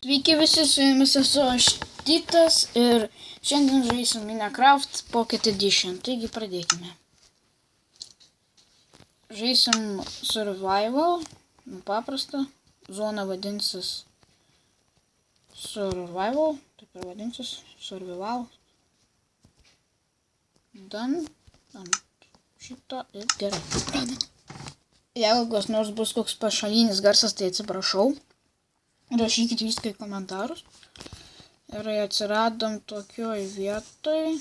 Sveiki visi, su jumis esu aš Titas ir šiandien žaisim Minecraft Pocket Edition, taigi pradėkime. Žaisim Survival, paprasta, zona vadinsis Survival, taip ir vadinsis Survival. Dan šito ir gerai. Jeigu kas nors bus koks pašalinis garsas, tai atsiprašau. Rašykit viską į komentarus. Ir atsiradom tokioj vietoj.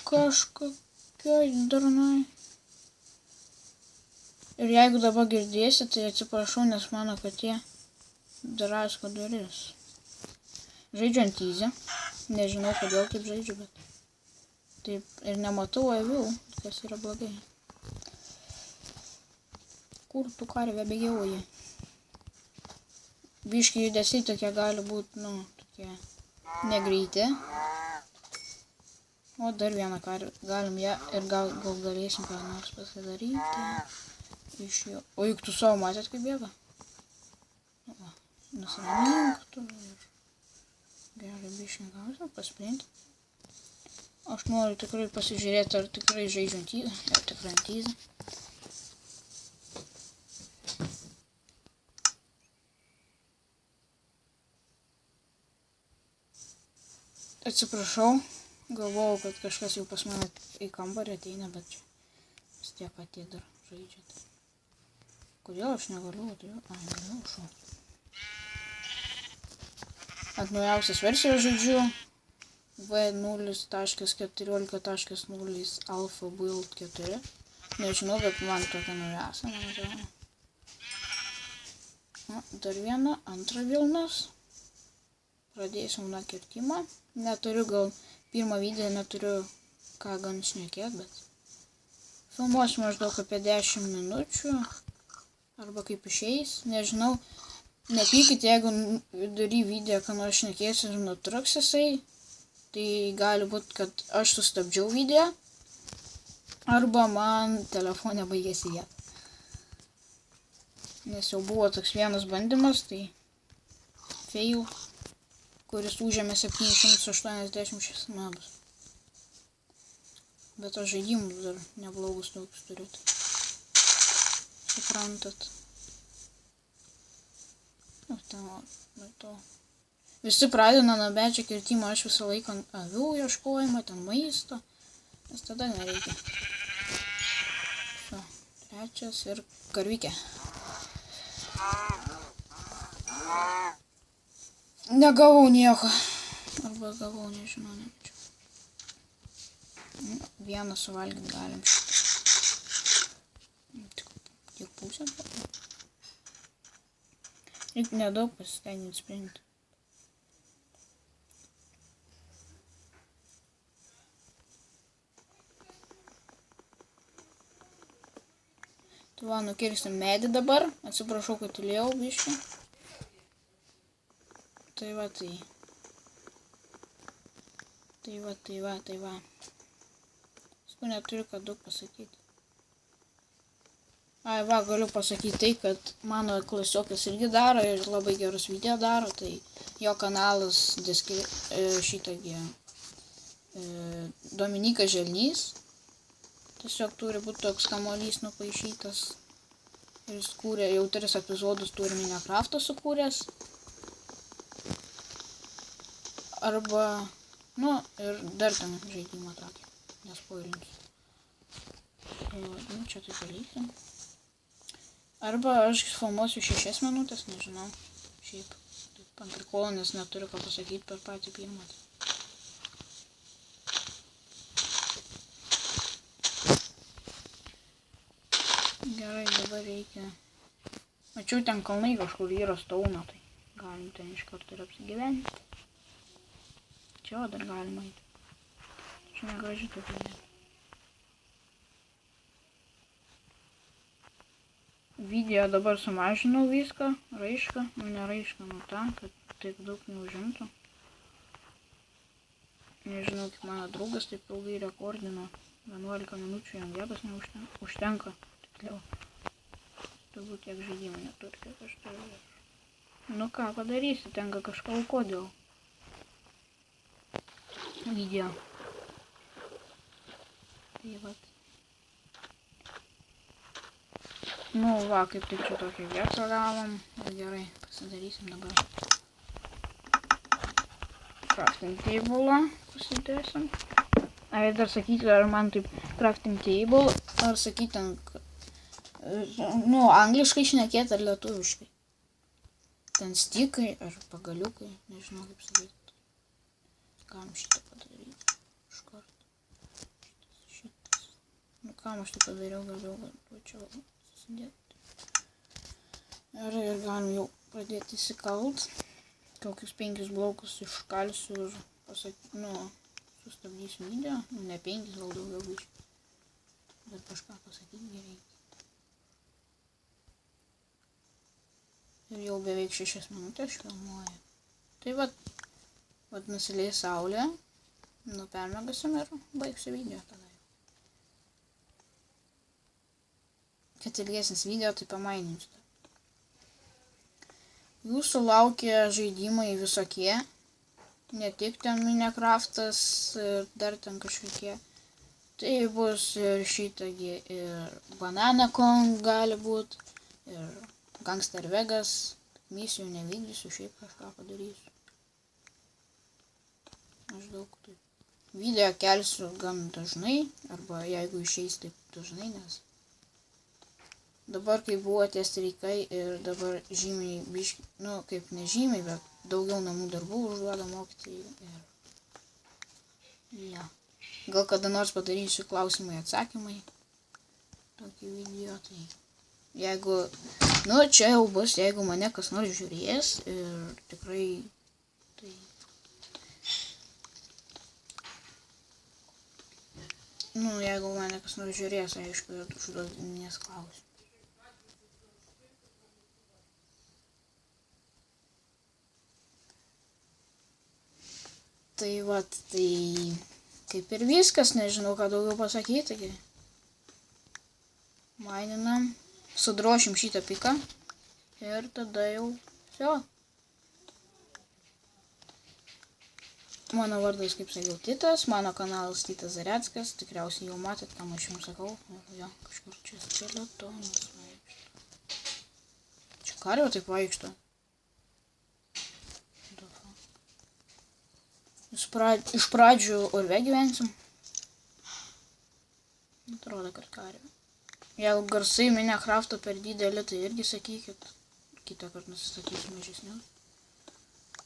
Kažkokioj durnoj. Ir jeigu dabar girdėsit, tai atsiprašau, nes mano katė drasko duris. Žaidžiu ant easy. Nežinau, kodėl taip žaidžiu, bet taip ir nematau avių, kas yra blogai. Kur tu karvė bėgioji? Biški judesiai tokie gali būti, tokie negreiti. O dar vieną karvę galim ją ir gal galėsim ką nors pasidaryti iš jo. O juk tu savo matėt, kaip bėga? Nusiramink tu ir gerai biški gausą pasprinti. Aš noriu tikrai pasižiūrėti, ar tikrai žaidžiu ant easy, ar tikrai ant easy. Atsiprašau, galvojau, kad kažkas jau pas mane į kambarį ateina, bet čia vis tiek katė dar žaidžia. Kodėl aš negaliu? Galiu šokti. Ant naujausios versijos žaidžiu V0.14.0 Alpha Build 4. Nežinau, bet man tokia naujausia, man atrodo. Dar viena, antra vilnas. Pradėsim nuo kirtimo. Neturiu gal pirmą video, neturiu ką gan šnekėti, bet filmuosiu maždaug apie 10 minučių. Arba kaip išeis, nežinau. Nepykit, jeigu vidury video ką nors šnekėsiu ir nutruks jisai. Tai gali būti, kad aš sustabdžiau video. Arba man telefone baigėsi vieta. Nes jau buvo toks vienas bandymas, tai fail, kuris užėmė 786 mebus. Bet aš žaidimus dar neblogus tokius turiu. Suprantat. Visi pradeda nuo medžio kirtimo, aš visą laiką avių ieškojimą, ten maisto, nes tada nereikia. Trečias ir karvikė. Negavau nieko. Arba gavau, nežinau, nemačiau. Vieną suvalgyti galim. Tik pusę. Reikia nedaug pasistenginti sprinti. Tai va, nukirsim medį dabar. Atsiprašau, kad tylėjau biškį. Tai va. Sakau, neturiu ką daug pasakyti. Ai, va, galiu pasakyti tai, kad mano klasiokas irgi daro ir labai gerus video daro. Tai jo kanalas šitagi Dominykas Želnys. Tiesiog turi būti toks kamuolys nupaišytas. Ir jis kūrė, jau 3 epizodus turi Minecraft'ą sukūręs. Arba, ir dar ten žaidimą tokį, nespoilinsiu. Čia tai dalykim. Arba aš filmuosiu 6 minutės, nežinau. Šiaip, taip ant prikolo, nes neturiu ką pasakyti per patį pirmą. Gerai, dabar reikia. Mačiau, ten kalnai kažkur yra stauna, tai galim ten iš karto ir apsigyventi. Čia dar galima eiti. Čia negraži tokia vieta. Video dabar sumažinau viską, raišką, ne raišką, tą, kad taip daug neužimtų. Nežinau, kaip mano draugas taip ilgai rekordino, 11 minučių jam vietos neužtenka. Turbūt tiek žaidimų neturi, kiek aš turiu. Nu ką padarysi, tenka kažką aukoti dėl video. Tai vat. Nu va, kaip tik čia tokią vietą gavom. Gerai, pasidarysim dabar. Crafting table pasidėsim. Ai, dar sakyti, ar man taip crafting table, ar sakyti, nu, angliškai šnekėti, ar lietuviškai. Ten stikai, ar pagaliukai, nežinau kaip sakyti. Kam šitą padaryti? Iš karto. Šitas. Nu, kam aš tai padariau, galiu čia susidėti. Ir galim jau pradėti įsikalt. Kokius 5 blokus iškalsiu ir pasakyti, nu, sustabdysiu video. Nu, ne 5, gal daugiau biškai. Bet kažką pasakyti gerai. Ir jau beveik 6 minutės filmuoju. Tai vat nusileis saulė. Nu, permiegasim ir baigsiu video tada. Kad ilgesnis video, tai pamaininsiu. Jūsų laukia žaidimai visokie. Ne tik ten Minecraftas ir dar ten kažkokie. Tai bus ir šitagi, ir Banana Kong gali būt, ir Gangster Vegas. Misijų nevykdysiu, šiaip kažką padarysiu. Maždaug taip. Video kelsiu gan dažnai, arba jeigu išeis taip dažnai, nes dabar kai buvo tie streikai ir dabar žymiai biški, nu kaip nežymiai, bet daugiau namų darbų užduoda mokytojai ir ja. Gal kada nors padarysiu klausimai atsakymai. Tokį video, tai jeigu, nu čia jau bus, jeigu mane kas nors žiūrės ir tikrai, tai nu jeigu mane kas nors žiūrės, aišku, ir užduodinės klausimus. Tai vat, tai kaip ir viskas, nežinau ką daugiau pasakyti. Maininam, sudrošim šitą piką ir tada jau viso. Mano vardas, kaip sakiau, Titas, mano kanalas Titas Zareckas, tikriausiai jau matėt, ką aš jums sakau. Jo, kažkur čia skeletonas vaikšto. Čia karvė taip vaikšto. Iš pradžių urve gyvensim. Atrodo, kad karvė. Jeigu garsai Minecrafto per didelį, tai irgi sakykit. Kitą kartą nusistatysim mažesnius.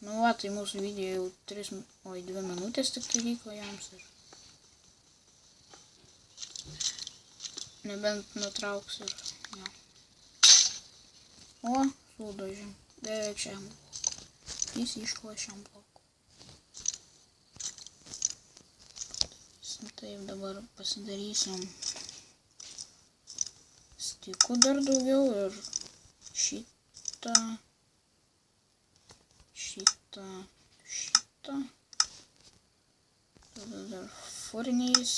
Nu va, tai mūsų video jau 2 minutės tik tai vyko jams. Nebent nutrauks ir jo. O, sudožim. Beveik šiam. Jis išklo šiam bloku. Taip, dabar pasidarysim stikų dar daugiau ir šitą. Tada dar furniais.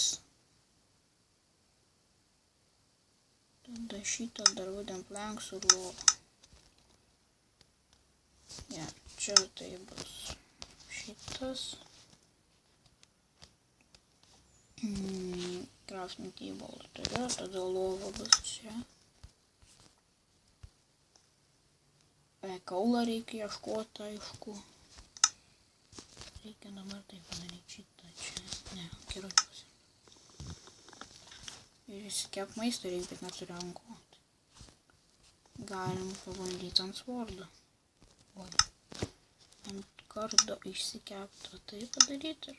Tada šitą dar wooden planks ir lovą. Ja, čia tai bus šitas. Crafting table turiu, tada lova bus čia. Kaulą reikia ieškoti, aišku. Reikia dabar tai padaryti šitą čia. Ne, gerai pasim. Ir įsikep maistą reikia, bet neturiu rankoti. Galim pabandyti ant svordo. Ant kardo išsikepti, tai padaryti ir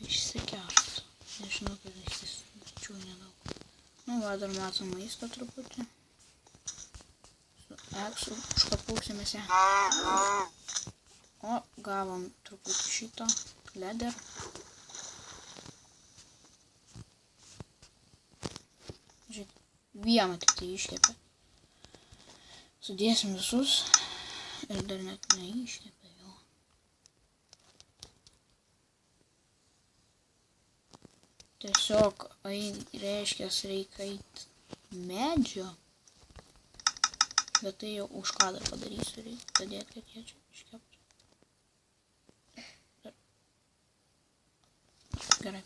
išsikepti. Nežinau, kad išsidačiau nedaug. Nu va, dar matom maisto truputį. Su eksu užkapausimės ją. O, gavom truputį šito leder. Žiūrėk, vieną tik tai iškepė. Sudėsim visus ir dar net neiškepė. Tiesiog, reiškia, reikia eit medžio. Bet tai jau už kadrą padarysiu, reikia padėti, kad jie čia iškeptų. Gerai.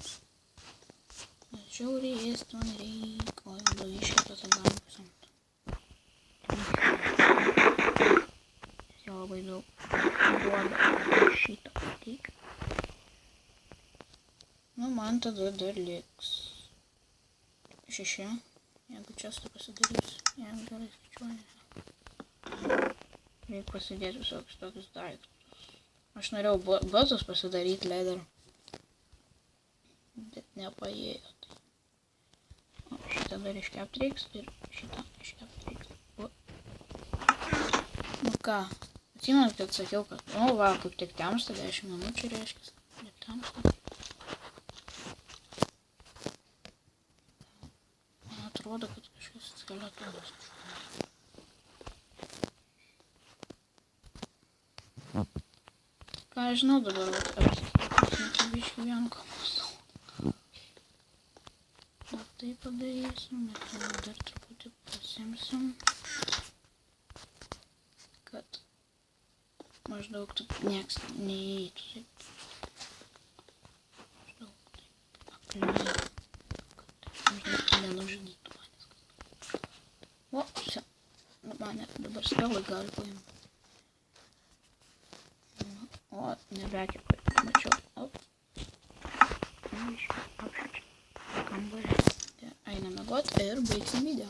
Žiauriai ėsti man reikia, o jeigu iškepta, tai galim pasamti. Jau labai daug duoda šitą pateiką. Nu, man tada dar liks 6, jeigu čia tai pasidarysiu, jeigu gerai skaičiuoju. Reikia pasidėti visokius tokius daiktus. Aš norėjau batus pasidaryti leather, bet nepaėjo. O šitą dar iškepti reiks ir šitą iškepti reiks. Nu ką, atsimenat, kad sakiau, kad nu va, kaip tik temsta 10 minučių reiškia, bet temsta. Man atrodo, kad kažkas skeletonas. Ką aš žinau dabar, apsisakyti biškį vien kamusau. Dar tai padarysim, bet dar truputį pasimsim, kad maždaug taip nieks neįeitų taip. Maždaug taip akliai, kad maždaug nenužudytų manęs. O, čia, mane dabar skalai gali paimti. O, nebekepai, mačiau, op. Apšviečia kambarį. Einame miegot ir baigsim video.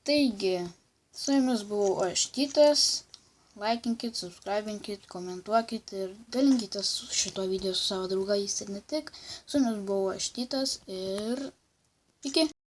Taigi, su jumis buvau aš Titas. Laikinkit, subscribinkit, komentuokit ir dalinkitės šito video su savo draugais ir ne tik. Su jumis buvau aš Titas ir iki.